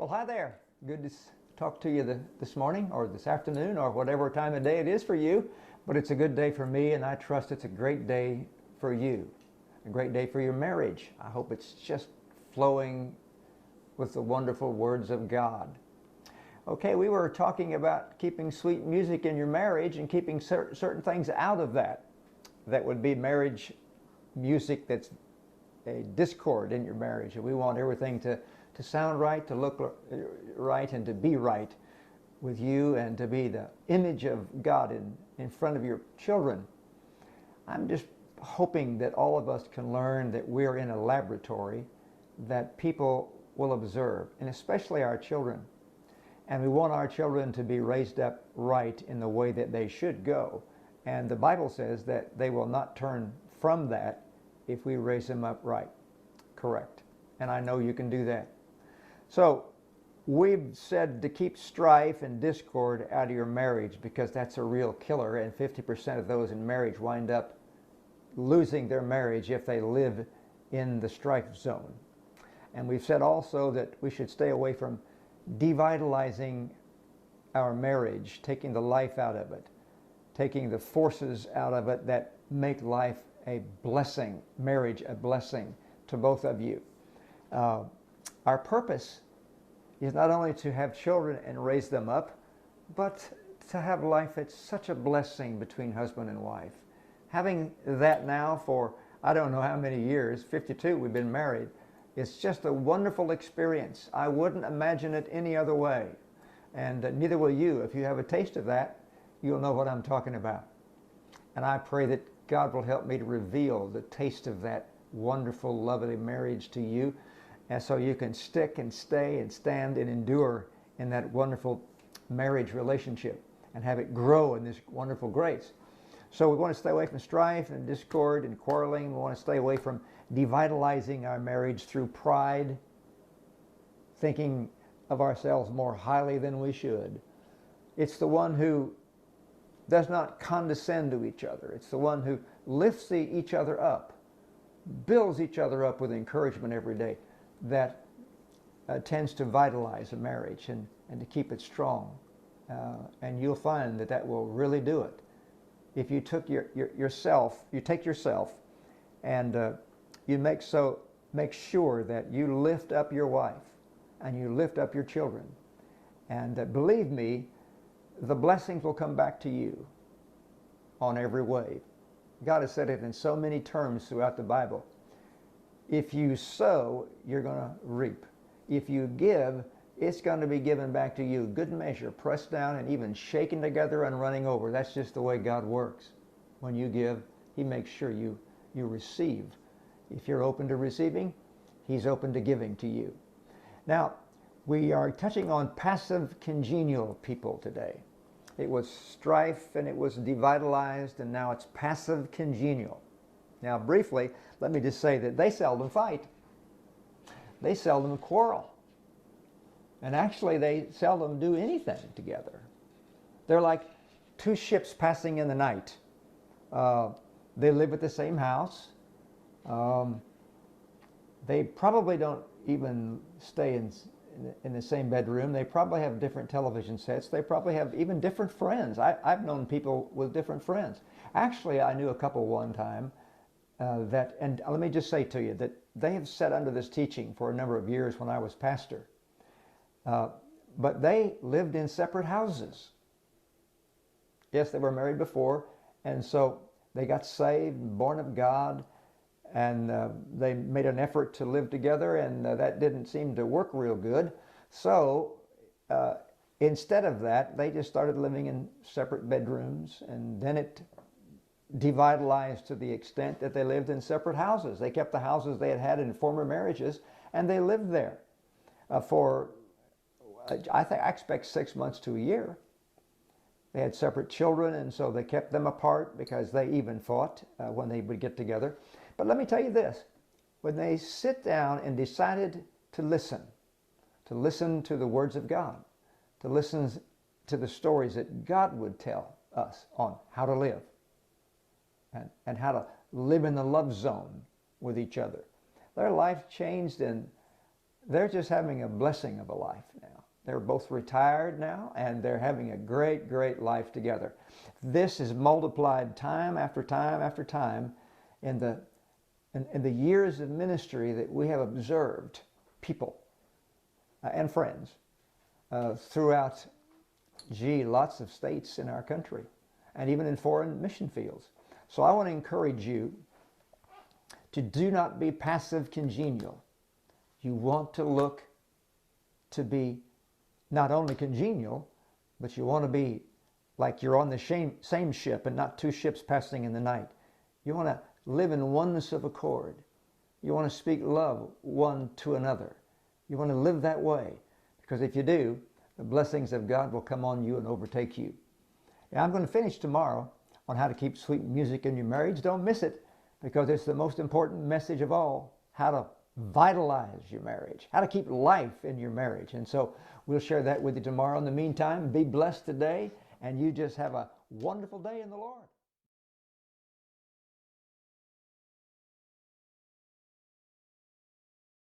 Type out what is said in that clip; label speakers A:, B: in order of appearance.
A: Well, hi there. Good to talk to you this morning or this afternoon or whatever time of day it is for you. But it's a good day for me, and I trust it's a great day for you. A great day for your marriage. I hope it's just flowing with the wonderful words of God. Okay, we were talking about keeping sweet music in your marriage and keeping certain things out of that. That would be marriage music that's a discord in your marriage. And we want everything to sound right, to look right, and to be right with you, and to be the image of God in front of your children. I'm just hoping that all of us can learn that we're in a laboratory that people will observe, and especially our children. And we want our children to be raised up right in the way that they should go. And the Bible says that they will not turn from that if we raise them up right. Correct. And I know you can do that. So we've said to keep strife and discord out of your marriage, because that's a real killer, and 50% of those in marriage wind up losing their marriage if they live in the strife zone. And we've said also that we should stay away from devitalizing our marriage, taking the life out of it, taking the forces out of it that make life a blessing, marriage a blessing to both of you. Our purpose is not only to have children and raise them up, but to have life that's such a blessing between husband and wife. Having that now for, I don't know how many years, 52 we've been married, it's just a wonderful experience. I wouldn't imagine it any other way. And neither will you. If you have a taste of that, you'll know what I'm talking about. And I pray that God will help me to reveal the taste of that wonderful, lovely marriage to you, and so you can stick and stay and stand and endure in that wonderful marriage relationship and have it grow in this wonderful grace. So we want to stay away from strife and discord and quarreling. We want to stay away from devitalizing our marriage through pride, thinking of ourselves more highly than we should. It's the one who does not condescend to each other. It's the one who lifts each other up, builds each other up with encouragement every day, that tends to vitalize a marriage and to keep it strong. And you'll find that that will really do it. If you took yourself and you make sure that you lift up your wife and you lift up your children. And believe me, the blessings will come back to you on every wave. God has said it in so many terms throughout the Bible. If you sow, you're going to reap. If you give, it's going to be given back to you. Good measure, pressed down and even shaken together and running over. That's just the way God works. When you give, He makes sure you receive. If you're open to receiving, He's open to giving to you. Now, we are touching on passive congenial people today. It was strife and it was devitalized, and now it's passive congenial. Now, briefly, let me just say that they seldom fight. They seldom quarrel. And actually, they seldom do anything together. They're like two ships passing in the night. They live at the same house. They probably don't even stay in the same bedroom. They probably have different television sets. They probably have even different friends. I've known people with different friends. Actually, I knew a couple one time and let me just say to you that they have sat under this teaching for a number of years when I was pastor. But they lived in separate houses. Yes, they were married before, and so they got saved, born of God, and they made an effort to live together, and that didn't seem to work real good. So instead of that, they just started living in separate bedrooms, and then it devitalized to the extent that they lived in separate houses. They kept the houses they had in former marriages, and they lived there for, I expect 6 months to a year. They had separate children, and so they kept them apart because they even fought when they would get together. But let me tell you this, when they sit down and decided to listen to the words of God, to listen to the stories that God would tell us on how to live and how to live in the love zone with each other, their life changed, and they're just having a blessing of a life now. They're both retired now, and they're having a great, great life together. This is multiplied time after time after time in the years of ministry that we have observed people and friends throughout, lots of states in our country, and even in foreign mission fields. So I want to encourage you to do not be passive congenial. You want to look to be not only congenial, but you want to be like you're on the same ship and not two ships passing in the night. You want to live in oneness of accord. You want to speak love one to another. You want to live that way, because if you do, the blessings of God will come on you and overtake you. Now, I'm going to finish tomorrow on how to keep sweet music in your marriage. Don't miss it, because it's the most important message of all, how to vitalize your marriage, how to keep life in your marriage. And so we'll share that with you tomorrow. In the meantime, be blessed today, and you just have a wonderful day in the Lord.